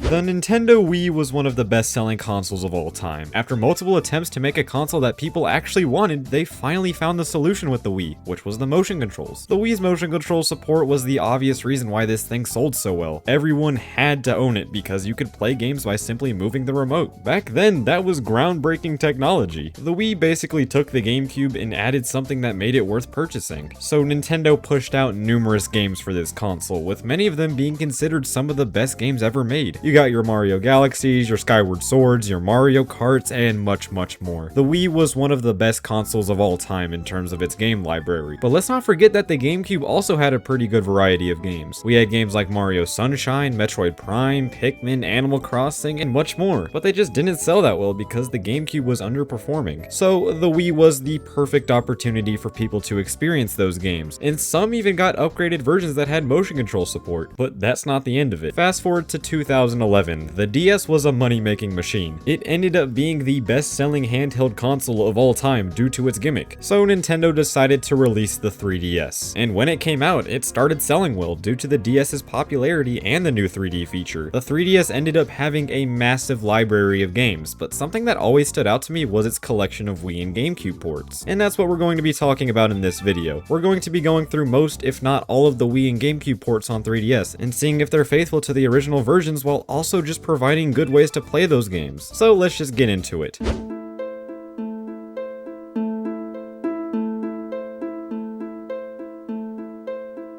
The Nintendo Wii was one of the best-selling consoles of all time. After multiple attempts to make a console that people actually wanted, they finally found the solution with the Wii, which was the motion controls. The Wii's motion control support was the obvious reason why this thing sold so well. Everyone had to own it because you could play games by simply moving the remote. Back then, that was groundbreaking technology. The Wii basically took the GameCube and added something that made it worth purchasing. So Nintendo pushed out numerous games for this console, with many of them being considered some of the best games ever made. You got your Mario Galaxies, your Skyward Swords, your Mario Karts, and much more. The Wii was one of the best consoles of all time in terms of its game library. But let's not forget that the GameCube also had a pretty good variety of games. We had games like Mario Sunshine, Metroid Prime, Pikmin, Animal Crossing, and much more. But they just didn't sell that well because the GameCube was underperforming. So the Wii was the perfect opportunity for people to experience those games. And some even got upgraded versions that had motion control support. But that's not the end of it. Fast forward to 2011. The DS was a money-making machine. It ended up being the best-selling handheld console of all time due to its gimmick. So Nintendo decided to release the 3DS. And when it came out, it started selling well due to the DS's popularity and the new 3D feature. The 3DS ended up having a massive library of games, but something that always stood out to me was its collection of Wii and GameCube ports. And that's what we're going to be talking about in this video. We're going to be going through most, if not all, of the Wii and GameCube ports on 3DS and seeing if they're faithful to the original versions while also just providing good ways to play those games. So let's just get into it.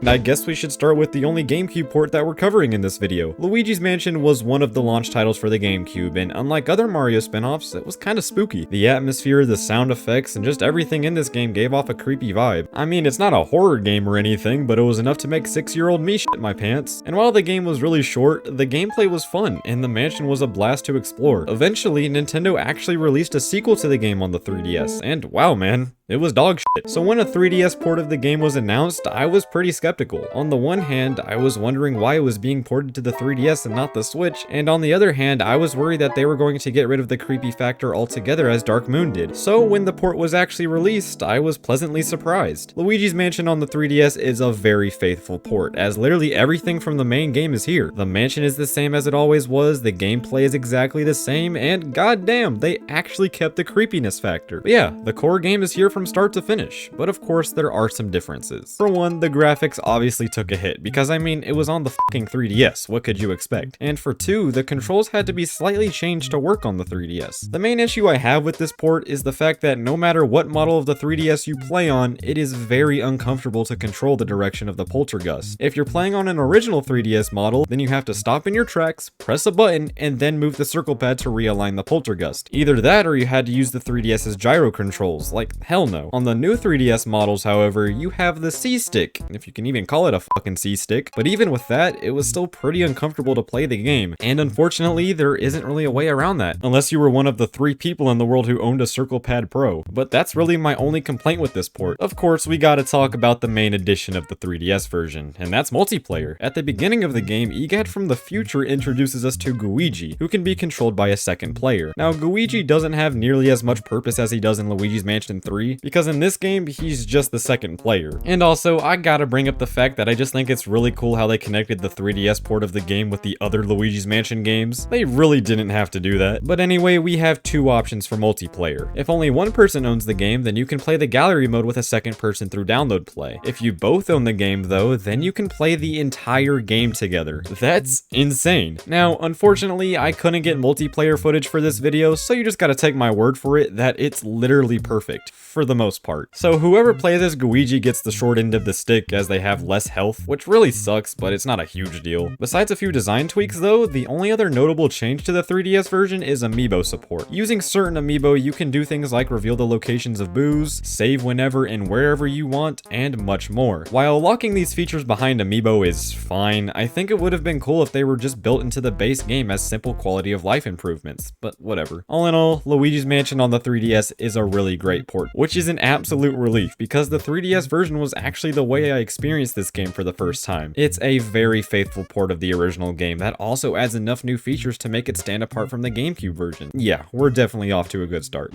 I guess we should start with the only GameCube port that we're covering in this video. Luigi's Mansion was one of the launch titles for the GameCube, and unlike other Mario spin-offs, it was kinda spooky. The atmosphere, the sound effects, and just everything in this game gave off a creepy vibe. I mean, it's not a horror game or anything, but it was enough to make 6-year-old me shit my pants. And while the game was really short, the gameplay was fun, and the mansion was a blast to explore. Eventually, Nintendo actually released a sequel to the game on the 3DS, and wow man, it was dog shit. So when a 3DS port of the game was announced, I was pretty skeptical. On the one hand, I was wondering why it was being ported to the 3DS and not the Switch, and on the other hand, I was worried that they were going to get rid of the creepy factor altogether as Dark Moon did. So when the port was actually released, I was pleasantly surprised. Luigi's Mansion on the 3DS is a very faithful port, as literally everything from the main game is here. The mansion is the same as it always was, the gameplay is exactly the same, and goddamn, they actually kept the creepiness factor. But yeah, the core game is here from start to finish, but of course there are some differences. For one, the graphics obviously took a hit, because I mean, it was on the fucking 3DS, what could you expect? And for two, the controls had to be slightly changed to work on the 3DS. The main issue I have with this port is the fact that no matter what model of the 3DS you play on, it is very uncomfortable to control the direction of the poltergust. If you're playing on an original 3DS model, then you have to stop in your tracks, press a button, and then move the circle pad to realign the poltergust. Either that or you had to use the 3DS's gyro controls, like hell no. On the new 3DS models, however, you have the C-stick, if you can even call it a fucking C-stick, but even with that, it was still pretty uncomfortable to play the game, and unfortunately, there isn't really a way around that, unless you were one of the 3 people in the world who owned a Circle Pad Pro. But that's really my only complaint with this port. Of course, we gotta talk about the main edition of the 3DS version, and that's multiplayer. At the beginning of the game, Gadd from the future introduces us to Luigi, who can be controlled by a second player. Now, Luigi doesn't have nearly as much purpose as he does in Luigi's Mansion 3, because in this game, he's just the second player. And also, I gotta bring up the fact that I just think it's really cool how they connected the 3DS port of the game with the other Luigi's Mansion games. They really didn't have to do that. But anyway, we have 2 options for multiplayer. If only one person owns the game, then you can play the gallery mode with a second person through download play. If you both own the game though, then you can play the entire game together. That's insane. Now, unfortunately, I couldn't get multiplayer footage for this video, so you just gotta take my word for it that it's literally perfect, for the most part. So whoever plays as Luigi gets the short end of the stick as they have less health, which really sucks, but it's not a huge deal. Besides a few design tweaks though, the only other notable change to the 3DS version is amiibo support. Using certain amiibo, you can do things like reveal the locations of boos, save whenever and wherever you want, and much more. While locking these features behind amiibo is fine, I think it would have been cool if they were just built into the base game as simple quality of life improvements, but whatever. All in all, Luigi's Mansion on the 3DS is a really great port, which is an absolute relief because the 3DS version was actually the way I experienced this game for the first time. It's a very faithful port of the original game that also adds enough new features to make it stand apart from the GameCube version. Yeah, we're definitely off to a good start.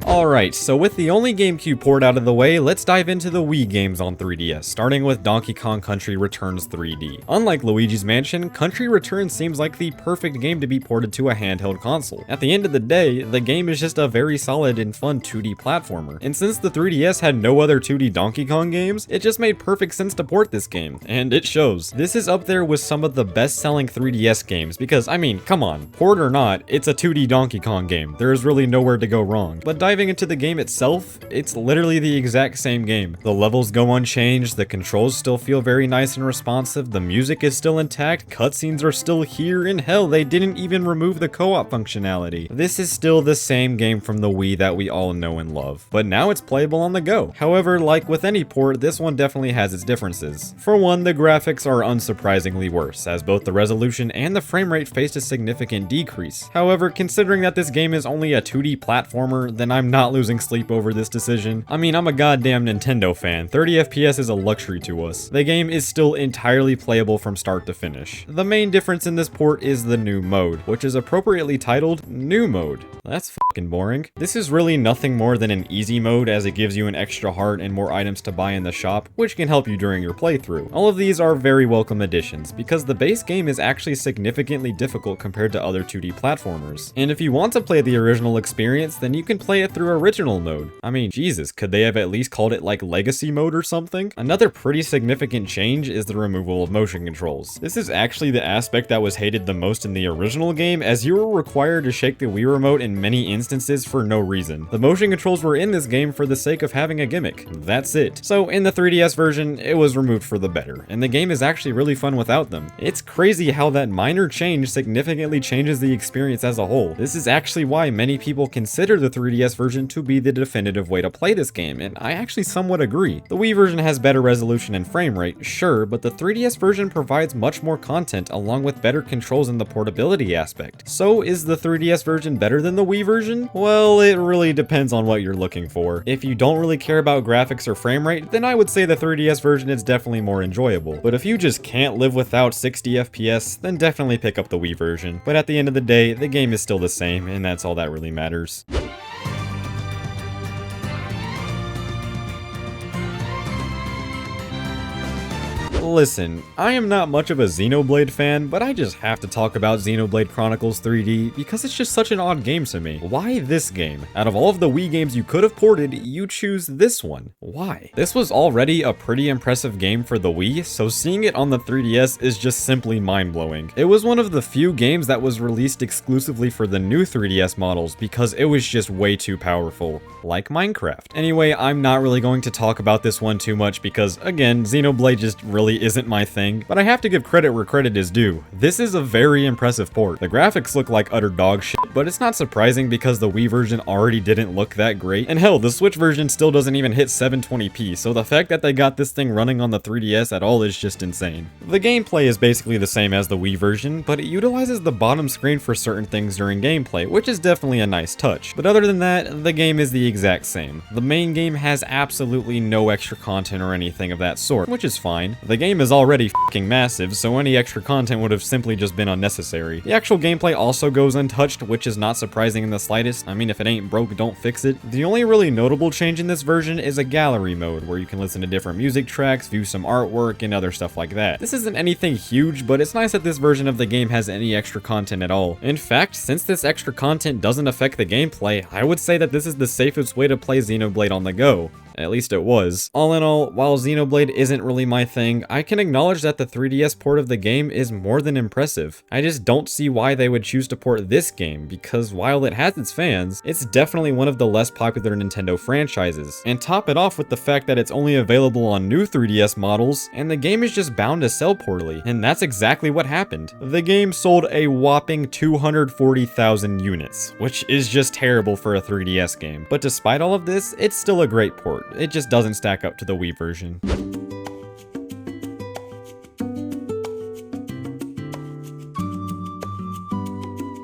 Alright, so with the only GameCube port out of the way, let's dive into the Wii games on 3DS, starting with Donkey Kong Country Returns 3D. Unlike Luigi's Mansion, Country Returns seems like the perfect game to be ported to a handheld console. At the end of the day, the game is just a very solid and fun 2D platformer, and since the 3DS had no other 2D Donkey Kong games, it just made perfect sense to port this game, and it shows. This is up there with some of the best-selling 3DS games, because, I mean, come on, port or not, it's a 2D Donkey Kong game. There is really nowhere to go wrong. But diving into the game itself, it's literally the exact same game. The levels go unchanged, the controls still feel very nice and responsive, the music is still intact, cutscenes are still here, and hell, they didn't even remove the co-op functionality. This is still the same game from the Wii that we all know and love, but now it's playable on the go. However, like with any port, this one definitely has its differences. For one, the graphics are unsurprisingly worse, as both the resolution and the frame rate faced a significant decrease. However, considering that this game is only a 2D platformer, then I'm not losing sleep over this decision. I mean, I'm a goddamn Nintendo fan. 30 FPS is a luxury to us. The game is still entirely playable from start to finish. The main difference in this port is the new mode, which is appropriately titled New Mode. That's fucking boring. This is really nothing more than an easy mode, as it gives you an extra heart and more items to buy in the shop, which can help you during your playthrough. All of these are very welcome additions, because the base game is actually significantly difficult compared to other 2D platformers. And if you want to play the original experience, then you can play it through original mode. I mean, Jesus, could they have at least called it like legacy mode or something? Another pretty significant change is the removal of motion controls. This is actually the aspect that was hated the most in the original game, as you were required to shake the Wii remote in many instances for no reason. The motion controls were in this game for the sake of having a gimmick. That's it. So in the 3DS version, it was removed for the better, and the game is actually really fun without them. It's crazy how that minor change significantly changes the experience as a whole. This is actually why many people consider the 3DS version to be the definitive way to play this game, and I actually somewhat agree. The Wii version has better resolution and frame rate, sure, but the 3DS version provides much more content along with better controls and the portability aspect. So is the 3DS version better than the Wii version? Well, it really depends on what you're looking for. If you don't really care about graphics or frame rate, then I would say the 3DS version is definitely more enjoyable. But if you just can't live without 60 FPS, then definitely pick up the Wii version. But at the end of the day, the game is still the same, and that's all that really matters. Listen, I am not much of a Xenoblade fan, but I just have to talk about Xenoblade Chronicles 3D because it's just such an odd game to me. Why this game? Out of all of the Wii games you could have ported, you choose this one. Why? This was already a pretty impressive game for the Wii, so seeing it on the 3DS is just simply mind-blowing. It was one of the few games that was released exclusively for the new 3DS models because it was just way too powerful, like Minecraft. Anyway, I'm not really going to talk about this one too much because, again, Xenoblade just really isn't my thing, but I have to give credit where credit is due. This is a very impressive port. The graphics look like utter dog shit, but it's not surprising because the Wii version already didn't look that great, and hell, the Switch version still doesn't even hit 720p, so the fact that they got this thing running on the 3DS at all is just insane. The gameplay is basically the same as the Wii version, but it utilizes the bottom screen for certain things during gameplay, which is definitely a nice touch. But other than that, the game is the exact same. The main game has absolutely no extra content or anything of that sort, which is fine. The game is already f***ing massive, so any extra content would have simply just been unnecessary. The actual gameplay also goes untouched, which is not surprising in the slightest. I mean, if it ain't broke, don't fix it. The only really notable change in this version is a gallery mode, where you can listen to different music tracks, view some artwork, and other stuff like that. This isn't anything huge, but it's nice that this version of the game has any extra content at all. In fact, since this extra content doesn't affect the gameplay, I would say that this is the safest way to play Xenoblade on the go. At least it was. All in all, while Xenoblade isn't really my thing, I can acknowledge that the 3DS port of the game is more than impressive. I just don't see why they would choose to port this game, because while it has its fans, it's definitely one of the less popular Nintendo franchises. And top it off with the fact that it's only available on new 3DS models, and the game is just bound to sell poorly, and that's exactly what happened. The game sold a whopping 240,000 units, which is just terrible for a 3DS game. But despite all of this, it's still a great port. It just doesn't stack up to the Wii version.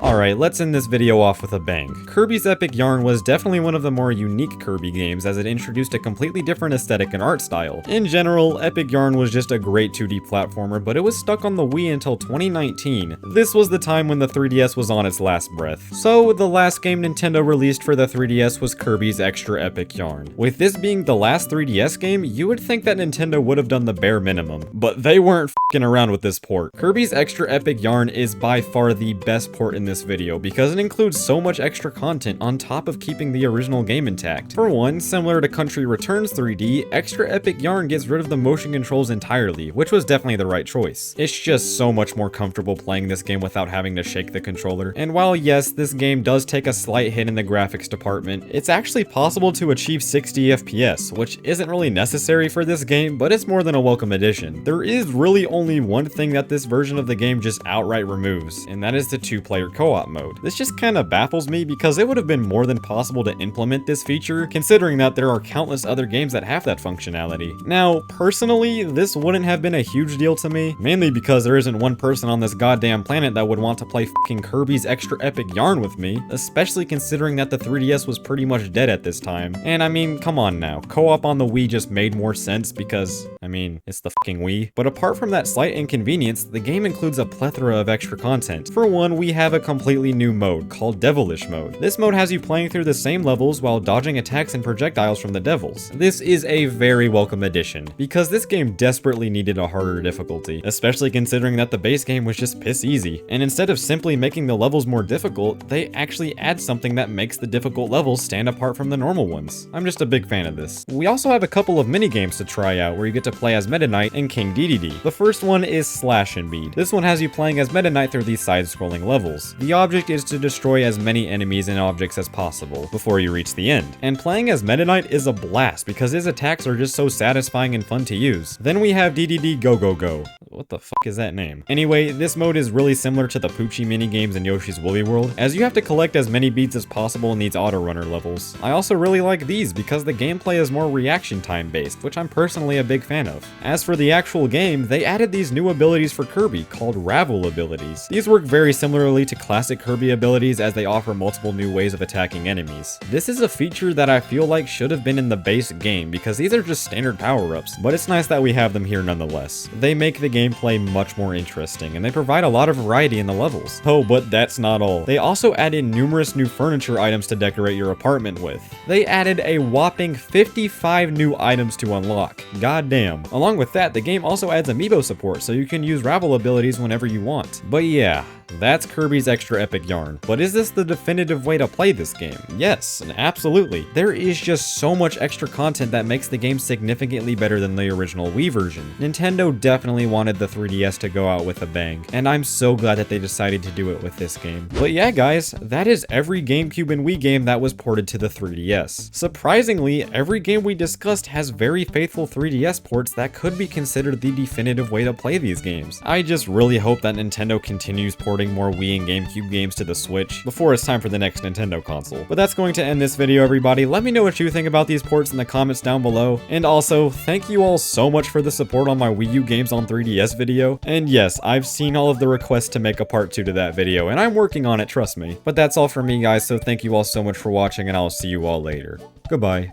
Alright, let's end this video off with a bang. Kirby's Epic Yarn was definitely one of the more unique Kirby games as it introduced a completely different aesthetic and art style. In general, Epic Yarn was just a great 2D platformer, but it was stuck on the Wii until 2019. This was the time when the 3DS was on its last breath. So, the last game Nintendo released for the 3DS was Kirby's Extra Epic Yarn. With this being the last 3DS game, you would think that Nintendo would have done the bare minimum, but they weren't f***ing around with this port. Kirby's Extra Epic Yarn is by far the best port in this video because it includes so much extra content on top of keeping the original game intact. For one, similar to Country Returns 3D, Extra Epic Yarn gets rid of the motion controls entirely, which was definitely the right choice. It's just so much more comfortable playing this game without having to shake the controller. And while yes, this game does take a slight hit in the graphics department, it's actually possible to achieve 60 FPS, which isn't really necessary for this game, but it's more than a welcome addition. There is really only one thing that this version of the game just outright removes, and that is the 2-player co-op mode. This just kinda baffles me because it would have been more than possible to implement this feature, considering that there are countless other games that have that functionality. Now, personally, this wouldn't have been a huge deal to me, mainly because there isn't one person on this goddamn planet that would want to play fucking Kirby's Extra Epic Yarn with me, especially considering that the 3DS was pretty much dead at this time. And I mean, come on now, co-op on the Wii just made more sense because, I mean, it's the fucking Wii. But apart from that slight inconvenience, the game includes a plethora of extra content. For one, we have a completely new mode called Devilish Mode. This mode has you playing through the same levels while dodging attacks and projectiles from the devils. This is a very welcome addition, because this game desperately needed a harder difficulty, especially considering that the base game was just piss easy. And instead of simply making the levels more difficult, they actually add something that makes the difficult levels stand apart from the normal ones. I'm just a big fan of this. We also have a couple of mini games to try out where you get to play as Meta Knight and King Dedede. The first one is Slash and Bead. This one has you playing as Meta Knight through these side-scrolling levels. The object is to destroy as many enemies and objects as possible before you reach the end. And playing as Meta Knight is a blast because his attacks are just so satisfying and fun to use. Then we have Dedede Go Go Go. What the fuck is that name? Anyway, this mode is really similar to the Poochie minigames in Yoshi's Woolly World, as you have to collect as many beads as possible in these auto-runner levels. I also really like these because the gameplay is more reaction time based, which I'm personally a big fan of. As for the actual game, they added these new abilities for Kirby called Ravel abilities. These work very similarly to classic Kirby abilities as they offer multiple new ways of attacking enemies. This is a feature that I feel like should have been in the base game because these are just standard power-ups, but it's nice that we have them here nonetheless. They make the gameplay much more interesting and they provide a lot of variety in the levels. Oh, but that's not all. They also added numerous new furniture items to decorate your apartment with. They added a whopping 55 new items to unlock. Goddamn. Along with that, the game also adds amiibo support so you can use Ravel abilities whenever you want. But yeah, that's Kirby's Extra Epic Yarn. But is this the definitive way to play this game? Yes, absolutely. There is just so much extra content that makes the game significantly better than the original Wii version. Nintendo definitely wanted the 3DS to go out with a bang, and I'm so glad that they decided to do it with this game. But yeah guys, that is every GameCube and Wii game that was ported to the 3DS. Surprisingly, every game we discussed has very faithful 3DS ports that could be considered the definitive way to play these games. I just really hope that Nintendo continues porting more Wii and GameCube games to the Switch before it's time for the next Nintendo console. But that's going to end this video, everybody. Let me know what you think about these ports in the comments down below. And also, thank you all so much for the support on my Wii U games on 3DS video. And yes, I've seen all of the requests to make a part 2 to that video, and I'm working on it, trust me. But that's all for me, guys, so thank you all so much for watching, and I'll see you all later. Goodbye.